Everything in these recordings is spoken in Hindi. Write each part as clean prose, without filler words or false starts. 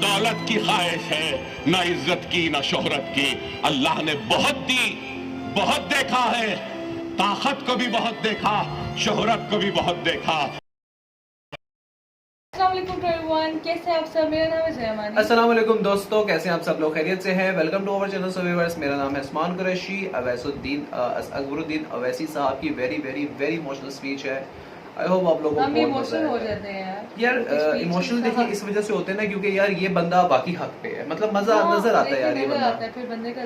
दौलत की ख्वाहिश है, ना इज्जत की, ना शोहरत की। अल्लाह ने बहुत दी, बहुत देखा है, ताकत को भी बहुत देखा, शोहरत को भी बहुत देखा। कैसे आप सब? मेरा नाम है जयमानी। अस्सलाम वालेकुम दोस्तों, कैसे हैं आप सब लोग? खैरियत से हैं? Welcome to our channel. So viewers, मेरा नाम है उस्मान कुरैशी। अकबरुद्दीन अवैसी साहब की very very very emotional speech है। आई होप आप लोगों को हम इमोशनल हो जाते हैं यार। इमोशनल देखिए इस वजह से होते हैं ना, क्योंकि यार ये बंदा बाकी हक पे है, मतलब मजा नजर आता है यार ये बंदा। फिर बंदे का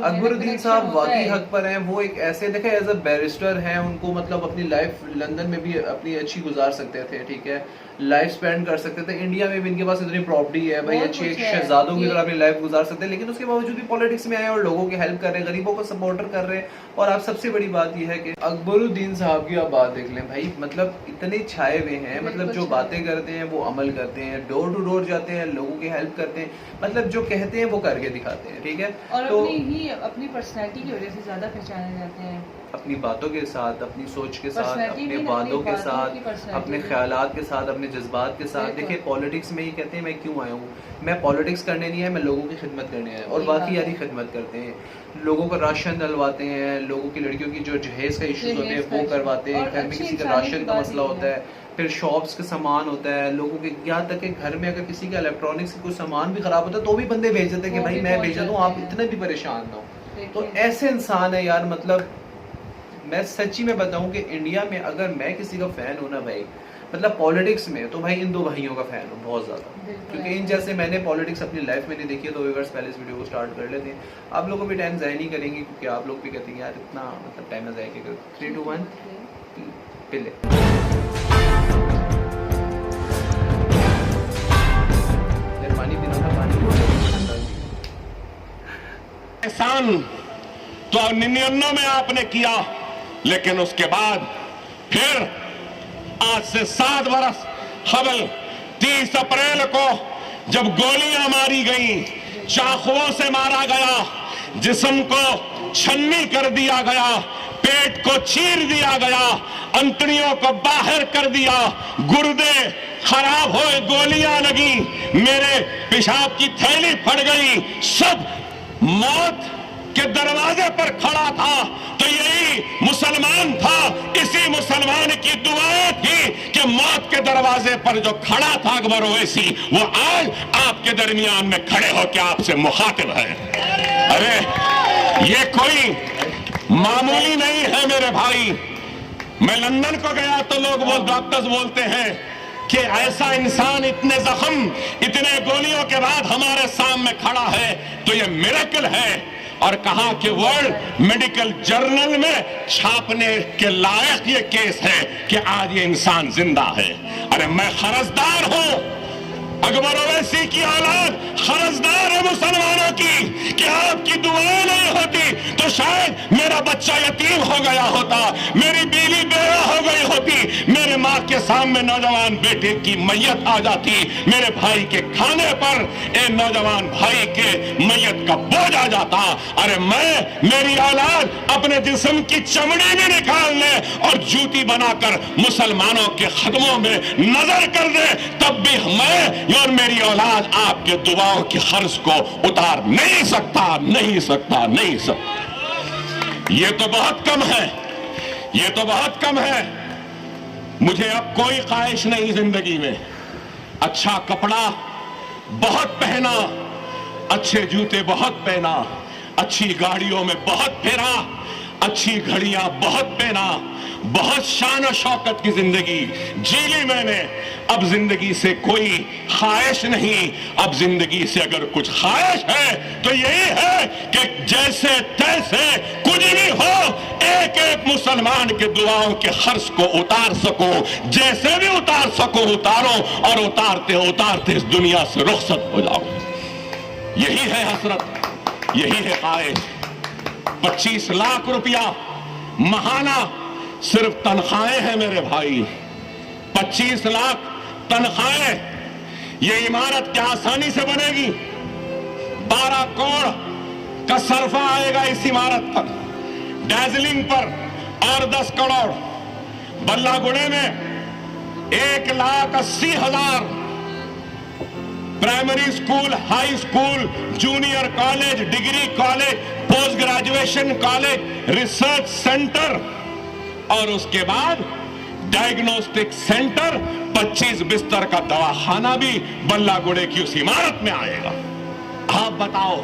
अकबरुद्दीन साहब वाकई हक पर हैं। वो एक ऐसे देखे एज अ बैरिस्टर हैं, उनको मतलब अपनी लाइफ लंदन में भी अपनी अच्छी गुजार सकते थे, ठीक है, लाइफ स्पेंड कर सकते थे। इंडिया में भी इनके पास इतनी प्रॉपर्टी है भाई, अच्छे शहजादों की तरह अपनी लाइफ गुजार सकते हैं, लेकिन उसके बावजूद भी पॉलिटिक्स में आए और लोगों की हेल्प कर रहे हैं, गरीबों को सपोर्टर कर रहे हैं। और आप सबसे बड़ी बात यह है कि अकबरुद्दीन साहब की आप बात देख लें भाई, मतलब इतने छाए हुए हैं, मतलब जो बातें करते हैं वो अमल करते हैं, डोर टू डोर जाते हैं, लोगों की हेल्प करते हैं, मतलब जो कहते हैं वो करके दिखाते हैं, ठीक है। और तो अपनी पर्सनैलिटी की वजह से ज्यादा पहचाने जाते हैं, अपनी बातों के साथ, अपनी सोच के साथ, अपने वादों के साथ, अपने ख्यालात के साथ, अपने जज्बात के साथ। देखिए पॉलिटिक्स में ही कहते हैं मैं क्यों आया हूँ, मैं पॉलिटिक्स करने नहीं है, मैं लोगों की खिदमत करने आया। और बाकी यारी खिदमत करते हैं, लोगों का राशन डलवाते हैं, लोगों की लड़कियों की जो जहेज का इश्यूज होते हैं वो करवाते हैं, घर में किसी का राशन का मसला होता है, फिर शॉप्स का सामान होता है लोगों के, यहाँ तक कि घर में अगर किसी का इलेक्ट्रॉनिक्स का कोई सामान भी खराब होता है तो भी बंदे भेज देते हैं कि भाई मैं भेज दूँ, आप इतने भी परेशान ना हो। तो ऐसे इंसान है यार। मतलब मैं सच्ची में बताऊं कि इंडिया में अगर मैं किसी का फैन हूं ना भाई, मतलब पॉलिटिक्स में, तो भाई इन दो भाइयों का फैन हूं बहुत ज्यादा, क्योंकि इन जैसे मैंने पॉलिटिक्स अपनी लाइफ में नहीं देखी है। तो व्यूअर्स पहले इस वीडियो को स्टार्ट कर लेते हैं। आप लोगों को भी टाइम ज़ाया नहीं करेंगे, क्योंकि आप लोग भी कहते हैं यार इतना मतलब टाइम ना ज़ाया करो। 3 2 1 पहले पानी पीना था, पानी एहसान तो 99 में आपने किया, लेकिन उसके बाद फिर आज से 7 बरस कबल 30 अप्रैल को जब गोलियां मारी गई, चाकुओं से मारा गया, जिस्म को छन्नी कर दिया गया, पेट को चीर दिया गया, अंतड़ियों को बाहर कर दिया, गुर्दे खराब हुए, गोलियां लगी, मेरे पेशाब की थैली फट गई, सब मौत के दरवाजे पर खड़ा था। तो यही मुसलमान था, इसी मुसलमान की दुआएं थी कि मौत के दरवाजे पर जो खड़ा था अकबर ओवैसी, वो आज आपके दरमियान में खड़े होकर आपसे मुखातिब है। अरे ये कोई मामूली नहीं है मेरे भाई। मैं लंदन को गया तो लोग डॉक्टर्स बोलते हैं कि ऐसा इंसान इतने जख्म, इतने गोलियों के बाद हमारे सामने खड़ा है, तो ये मिरेकल है। और कहा कि वर्ल्ड मेडिकल जर्नल में छापने के लायक ये केस है कि आज ये इंसान जिंदा है। अरे मैं खरजदार हूं, अकबर ओवैसी की औलाद खरजदार है मुसलमानों की, कि आपकी दुआएं नहीं होती तो शायद मेरा बच्चा यतीम हो गया होता, मेरी बीवी बेवा हो गई होती, मेरे माँ के सामने नौजवान बेटे की मैयत आ जाती, मेरे भाई के खाने पर एक नौजवान भाई के मैयत का बोझ आ जाता। अरे मेरी औलाद अपने जिस्म की चमड़ी भी निकाल ले और जूती बनाकर मुसलमानों के खदमों में नजर कर दे, तब भी मैं और मेरी औलाद आपके दुआओं की खर्च को उतार नहीं सकता, नहीं सकता, नहीं सकता। ये तो बहुत कम है, ये तो बहुत कम है। मुझे अब कोई ख्वाहिश नहीं जिंदगी में। अच्छा कपड़ा बहुत पहना, अच्छे जूते बहुत पहना, अच्छी गाड़ियों में बहुत फिरा, अच्छी घड़ियां बहुत पहना, बहुत शान और शौकत की जिंदगी जी ली मैंने। अब जिंदगी से कोई ख्वाहिश नहीं। अब जिंदगी से अगर कुछ ख्वाहिश है तो यही है कि जैसे तैसे कुछ भी हो, एक एक मुसलमान के दुआओं के खर्च को उतार सको, जैसे भी उतार सको उतारो, और उतारते उतारते इस दुनिया से रुखसत हो जाओ। यही है हसरत, यही है ख्वाहिश। 25 लाख रुपया महाना सिर्फ तनख्वाहें हैं मेरे भाई, 25 लाख तनख्वाहें। ये इमारत क्या आसानी से बनेगी? 12 करोड़ का सरफा आएगा इस इमारत पर, डैजलिंग पर और 10 करोड़। बल्लागुड़े में 1,80,000 primary school, high school, junior college, degree college, post graduation college, research centre और उसके बाद डायग्नोस्टिक सेंटर, 25 बिस्तर का दवाखाना भी बल्लागुड़े की उस इमारत में आएगा। आप बताओ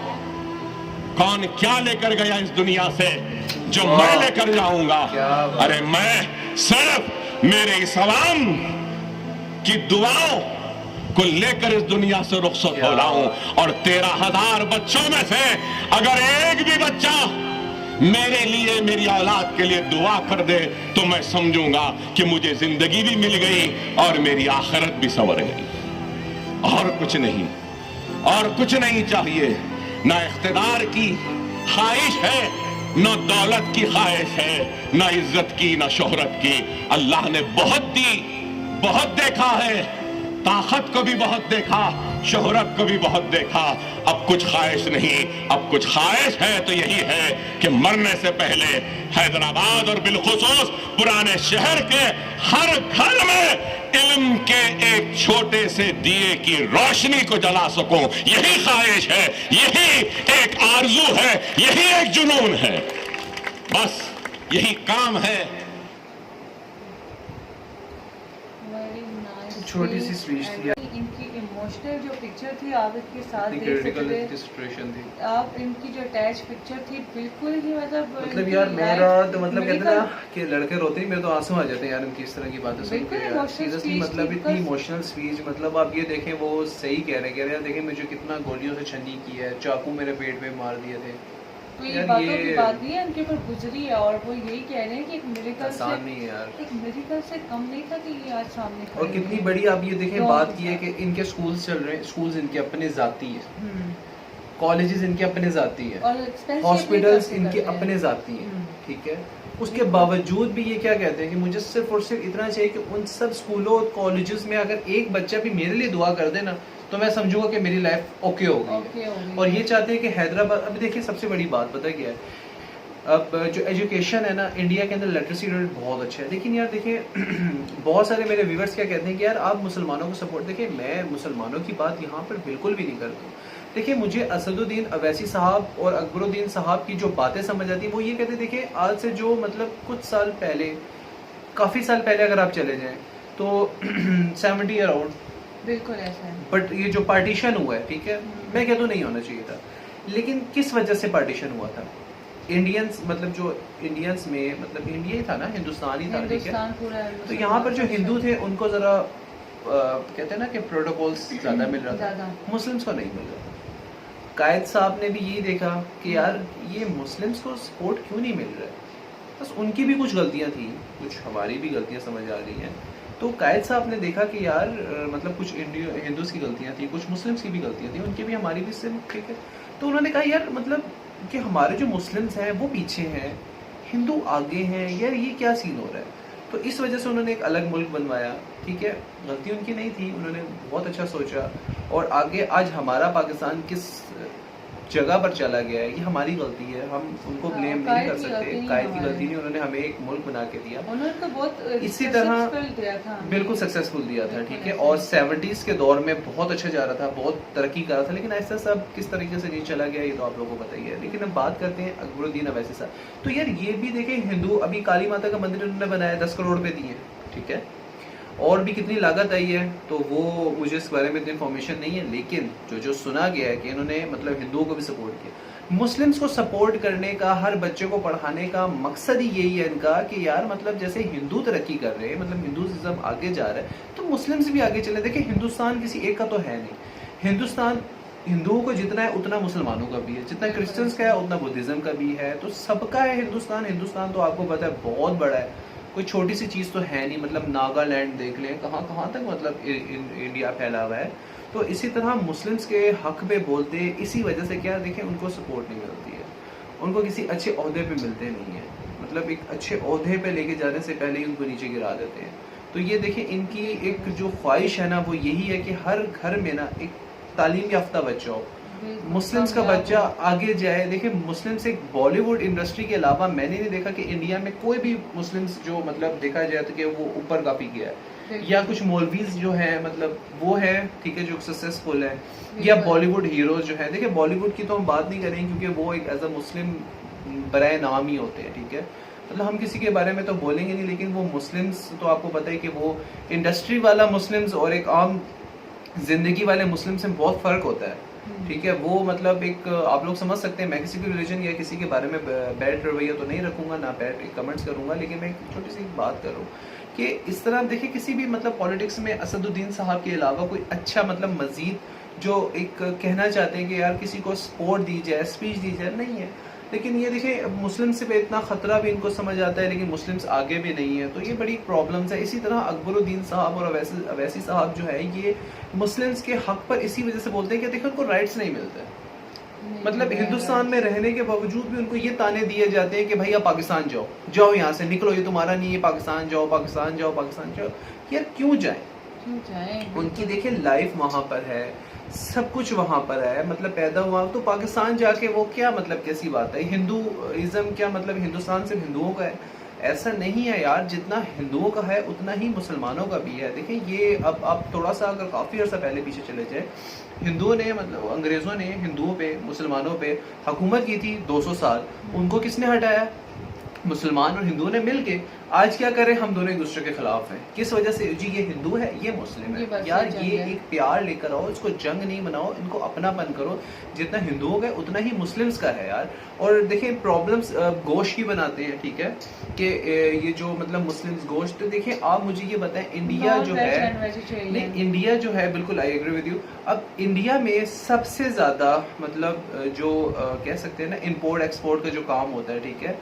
कौन क्या लेकर गया इस दुनिया से जो मैं लेकर जाऊंगा? अरे मैं सिर्फ मेरे इस अवाम की दुआओं को लेकर इस दुनिया से रुखसत हो रहा हूं। और 13,000 बच्चों में से अगर एक भी बच्चा मेरे लिए, मेरी औलाद के लिए दुआ कर दे तो मैं समझूंगा कि मुझे जिंदगी भी मिल गई और मेरी आखिरत भी संवर गई। और कुछ नहीं, और कुछ नहीं चाहिए। ना इख्तिदार की ख्वाहिश है, ना दौलत की ख्वाहिश है, ना इज्जत की, ना शोहरत की। अल्लाह ने बहुत दी, बहुत देखा है, ताकत को भी बहुत देखा, शोहरत को भी बहुत देखा। अब कुछ ख्वाहिश नहीं, अब कुछ ख्वाहिश है तो यही है कि मरने से पहले हैदराबाद और बिलखुसूस पुराने शहर के हर घर में इल्म के एक छोटे से दिए की रोशनी को जला सकूं। यही ख्वाहिश है, यही एक आरजू है, यही एक जुनून है, बस यही काम है। छोटी सी स्पीच थी, इनकी इमोशनल जो पिक्चर थी आप इसके साथ देख क्रिटिकल सकते थे। सिचुएशन थी। आप इनकी जो अटैच पिक्चर थी बिल्कुल ही मतलब यार मेरा तो मतलब कहते हैं ना कि लड़के रोते ही मेरे तो आंसू आ जाते हैं यार इनकी इस तरह की बातें सुन के यार। सीरियसली मतलब इतनी इमोशनल स्पीच, मतलब आप ये देखें वो सही कह रहे हैं यार, देखें मुझे कितना गोलियों से छन्नी की है, चाकू मेरे पेट में मार दिए थे। तो ये बातों की बात नहीं है, उनके ऊपर गुजरी है और वो यही कह रहे हैं कि एक मिरेकल से नहीं है यार, एक मिरेकल से कम नहीं था कि ये आज सामने खड़े और कितनी हैं। बड़ी आप ये देखें बात की है कि इनके स्कूल्स चल रहे हैं, स्कूल्स इनके अपने जाती है, कॉलेजेस इनके अपने जाती है, और हॉस्पिटल्स इनके अपने जाती है, ठीक है। उसके बावजूद भी ये क्या कहते हैं कि मुझे सिर्फ और सिर्फ इतना चाहिए कि उन सब स्कूलों और कॉलेजेस में अगर एक बच्चा भी मेरे लिए दुआ कर देना तो मैं समझूंगा कि मेरी लाइफ ओके हो गई है। और ये चाहते हैं कि हैदराबाद, अभी देखिए सबसे बड़ी बात पता क्या है, अब जो एजुकेशन है ना इंडिया के अंदर लिटरेसी रेट बहुत अच्छा है, लेकिन यार देखिए बहुत सारे मेरे व्यूवर्स क्या कहते हैं कि यार आप मुसलमानों को सपोर्ट, देखिए मैं मुसलमानों की बात यहाँ पर बिल्कुल भी नहीं करता। देखिए मुझे असदुद्दीन अवैसी साहब और अकबरुद्दीन साहब की जो बातें समझ आती है वो ये कहते, देखिए आज से जो मतलब कुछ साल पहले, काफ़ी साल पहले अगर आप चले जाएं तो 70 अराउंड बिल्कुल ऐसा है। बट ये जो पार्टीशन हुआ है, ठीक है, मैं कहता हूँ नहीं होना चाहिए था, लेकिन किस वजह से पार्टीशन हुआ था? इंडियंस मतलब जो इंडियंस में मतलब इंडिया ही था ना, हिंदुस्तान ही था, ठीक है। तो यहाँ पर जो हिंदू थे उनको जरा कहते हैं ना कि प्रोटोकॉल्स ज्यादा मिल रहा था, मुस्लिम्स को नहीं मिल रहा था। कायद साहब ने भी यही देखा कि यार ये मुस्लिम्स को सपोर्ट क्यों नहीं मिल रहा है, बस उनकी भी कुछ गलतियाँ थी, कुछ हमारी भी गलतियाँ समझ आ रही हैं। तो कायद साहब ने देखा कि यार मतलब कुछ हिंदूज की गलतियाँ थी, कुछ मुस्लिम्स की भी गलतियाँ थी, उनकी भी हमारी भी सेम, ठीक है। तो उन्होंने कहा यार मतलब कि हमारे जो मुस्लिम्स हैं वो पीछे हैं, हिंदू आगे हैं, यार ये क्या सीन हो रहा है। तो इस वजह से उन्होंने एक अलग मुल्क बनवाया, ठीक है। गलती उनकी नहीं थी, उन्होंने बहुत अच्छा सोचा और आगे आज हमारा पाकिस्तान किस जगह पर चला गया है, ये हमारी गलती है, हम उनको ब्लेम नहीं कर सकते। कायद की गलती नहीं, उन्होंने हमें एक मुल्क बना के दिया, उन्होंने तो बहुत इसी तरह बिल्कुल सक्सेसफुल दिया था, ठीक है। और 70s के दौर में बहुत अच्छा जा रहा था, बहुत तरक्की कर रहा था, लेकिन ऐसा सब किस तरीके से नहीं चला गया ये तो आप लोगों को पता ही है। लेकिन हम बात करते हैं अकबरुद्दीन अवैसी साहब, तो यार ये भी देखें हिंदू, अभी काली माता का मंदिर उन्होंने बनाया, 10 करोड़ रुपए दिए, ठीक है। और भी कितनी लागत आई है तो वो मुझे इस बारे में इतनी इन्फॉर्मेशन नहीं है, लेकिन जो सुना गया है कि इन्होंने मतलब हिंदुओं को भी सपोर्ट किया। मुस्लिम्स को सपोर्ट करने का, हर बच्चे को पढ़ाने का मकसद ही यही है इनका कि यार मतलब जैसे हिंदू तरक्की कर रहे हैं, मतलब हिंदुइज्म आगे जा रहा है तो मुस्लिम्स भी आगे चले। देखिए हिंदुस्तान किसी एक का तो है नहीं, हिंदुस्तान हिंदुओं को जितना है उतना मुसलमानों का भी है, जितना क्रिश्चियंस का है उतना बुद्धिज्म का भी है, तो सबका है हिंदुस्तान। हिंदुस्तान तो आपको पता है बहुत बड़ा है, कोई छोटी सी चीज़ तो है नहीं, मतलब नागालैंड देख लें, कहाँ तक मतलब इंडिया फैला हुआ है। तो इसी तरह मुस्लिम्स के हक पे बोलते, इसी वजह से क्या देखें उनको सपोर्ट नहीं मिलती है, उनको किसी अच्छे ओहदे पे मिलते नहीं है, मतलब एक अच्छे ओहदे पे लेके जाने से पहले ही उनको नीचे गिरा देते हैं। तो ये देखें इनकी एक जो ख्वाहिश है ना वो यही है कि हर घर में ना एक तालीम याफ्ता बच्चा हो, मुस्लिम्स का बच्चा आगे जाए। देखिए मुस्लिम्स एक बॉलीवुड इंडस्ट्री के अलावा मैंने नहीं देखा कि इंडिया में कोई भी मुस्लिम्स जो मतलब देखा जाए तो कि वो ऊपर काफ़ी गया है। या कुछ मौलवीज जो है मतलब वो है, ठीक है, जो सक्सेसफुल है, या बॉलीवुड हीरोज जो है। देखिए बॉलीवुड की तो हम बात नहीं करेंगे क्योंकि वो एक एज अ मुस्लिम बराए नाम ही होते हैं, ठीक है, मतलब हम किसी के बारे में तो बोलेंगे नहीं, लेकिन वो मुस्लिम्स तो आपको पता है कि वो इंडस्ट्री वाला मुस्लिम्स और एक आम जिंदगी वाले मुस्लिम्स में बहुत फर्क होता है, ठीक है। वो मतलब एक आप लोग समझ सकते हैं, मैं किसी भी रिलीजन या किसी के बारे में बैड रवैया तो नहीं रखूंगा, ना बैड कमेंट्स करूंगा, लेकिन मैं एक छोटी सी बात करूँ कि इस तरह देखिए किसी भी मतलब पॉलिटिक्स में असदुद्दीन साहब के अलावा कोई अच्छा मतलब मजीद जो एक कहना चाहते हैं कि यार किसी को सपोर्ट दी जाए, स्पीच दी जाए, नहीं है। लेकिन ये देखिए मुस्लिम्स पे इतना खतरा भी इनको समझ आता है, लेकिन मुस्लिम्स आगे भी नहीं है, तो ये बड़ी प्रॉब्लम्स है। इसी तरह अकबरुद्दीन साहब और अवैसी साहब जो है ये मुस्लिम्स के हक पर इसी वजह से बोलते हैं कि देखो उनको राइट्स नहीं मिलते, मतलब हिंदुस्तान में रहने के बावजूद भी उनको ये ताने दिए जाते हैं कि भाई आप पाकिस्तान जाओ, जाओ यहाँ से निकलो, ये तुम्हारा नहीं है, पाकिस्तान जाओ, पाकिस्तान जाओ, पाकिस्तान जाओ। यार क्यों जाए? उनकी देखिए लाइफ वहां पर है, सब कुछ वहां पर है, मतलब पैदा हुआ तो पाकिस्तान जाके वो क्या मतलब कैसी बात है? हिंदुइज्म क्या मतलब हिंदुस्तान सिर्फ हिंदुओं का है? ऐसा नहीं है यार, जितना हिंदुओं का है उतना ही मुसलमानों का भी है। देखिए ये अब आप थोड़ा सा अगर काफ़ी अर्सा पहले पीछे चले जाए, हिंदुओं ने मतलब अंग्रेज़ों ने हिंदुओं पे मुसलमानों पे हुकूमत की थी 200 साल, उनको किसने हटाया? मुसलमान और हिंदुओं ने मिलके। आज क्या करें, हम दोनों एक दूसरे के खिलाफ हैं। किस वजह से? जी ये हिंदू है, ये मुस्लिम है। यार ये एक प्यार लेकर आओ, इसको जंग नहीं बनाओ, इनको अपनापन करो। जितना हिंदुओं का उतना ही मुस्लिम्स का है यार। और देखिए प्रॉब्लम्स गोश्त की बनाते हैं, ठीक है, कि ये जो मतलब मुस्लिम्स गोश्त, तो देखिए आप मुझे ये बताएं, इंडिया जो है, नहीं इंडिया जो है, बिल्कुल आई एग्री विद यू। अब इंडिया में सबसे ज्यादा मतलब जो कह सकते हैं ना इम्पोर्ट एक्सपोर्ट का जो काम होता है, ठीक है,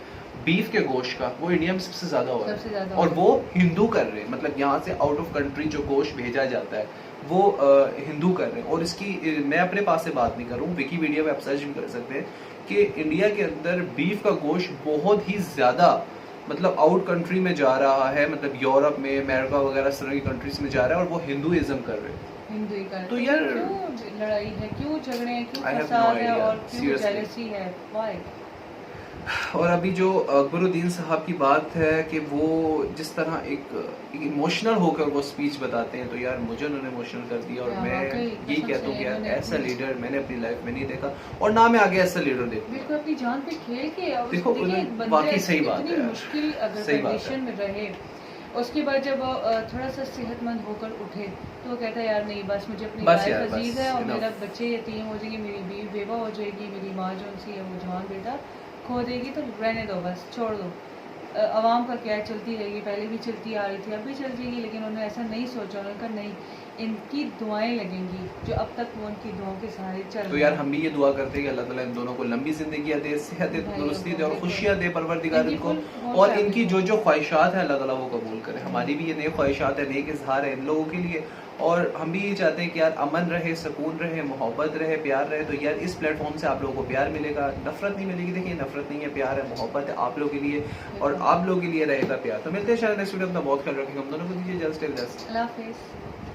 बीफ के गोश्त का, वो इंडिया में सबसे ज्यादा हो रहा है। और वो हिंदू कर रहे हैं, मतलब यहाँ से आउट ऑफ कंट्री जो गोश्त भेजा जाता है वो हिंदू कर रहे हैं। और इसकी मैं अपने पास से बात नहीं कर रहा हूँ, विकीपीडिया में आप सर्च भी कर सकते हैं कि इंडिया के अंदर बीफ का गोश्त बहुत ही ज्यादा मतलब आउट कंट्री में जा रहा है, मतलब यूरोप में, अमेरिका वगैरह इस तरह की कंट्रीज में जा रहा है, और वो हिंदुइज्म कर रहे हैं। तो यार क्यों लड़ाई है, क्यों झगड़े हैं, क्यों फसाद है और क्यों जेलसी है? व्हाई? और अभी जो अकबरुद्दीन साहब की बात है कि वो जिस तरह एक इमोशनल होकर वो स्पीच बताते हैं, तो यार मुझे उन्होंने इमोशनल कर दिया। और मैं ये कहता हूँ कि यार ऐसा लीडर मैंने अपनी लाइफ में नहीं देखा, और ना मैं आगे ऐसा लीडर देखूं। बिल्कुल अपनी जान पे खेल के देखो बाकी सही बात है, मुश्किल अगर कंडीशन में रहे, उसके बाद जब थोड़ा सा सेहतमंद होकर उठे तो वो कहता है यार नहीं बस मुझे अपनी लाइफ अजीज है और मेरा बच्चे यतीम हो जाएंगे, मेरी बीवी बेवा हो जाएगी, मेरी माँ जो उनसी है वो जवान बेटा खो देगी, तो रहने दो, बस छोड़ दो। आवाम का क्या है, चलती रहेगी, पहले भी चलती आ रही थी, अब भी चल जाएगी। लेकिन उन्होंने ऐसा नहीं सोचा, उन्होंने कहा नहीं, इनकी दुआएं लगेंगी, जो अब तक वो उनकी दुआओं के सहारे चल। तो यार हम भी ये दुआ करते हैं कि अल्लाह ताला इन दोनों को लंबी जिंदगी दे, सेहत दे, तंदुरुस्ती दे और खुशियां दे परवरदिगार इनको, और इनकी जो जो ख्वाहिशात है अल्लाह ताला वो कबूल करे। हमारी भी ये नई ख्वाहिशात है, नेक इजहार है इन लोगों के लिए, और हम भी ये चाहते हैं कि यार अमन रहे, सुकून रहे, मोहब्बत रहे, प्यार रहे। तो यार इस प्लेटफॉर्म से आप लोगों को प्यार मिलेगा, नफरत नहीं मिलेगी। देखिए नफरत नहीं है, प्यार है, मोहब्बत है आप लोगों के लिए, और आप लोगों के लिए रहेगा प्यार। तो मिलते हैं शायद नेक्स्ट वीडियो, अपना बहुत ख्याल रखेंगे। हम दोनों को दीजिए जस्ट अल्लाह हाफिज़।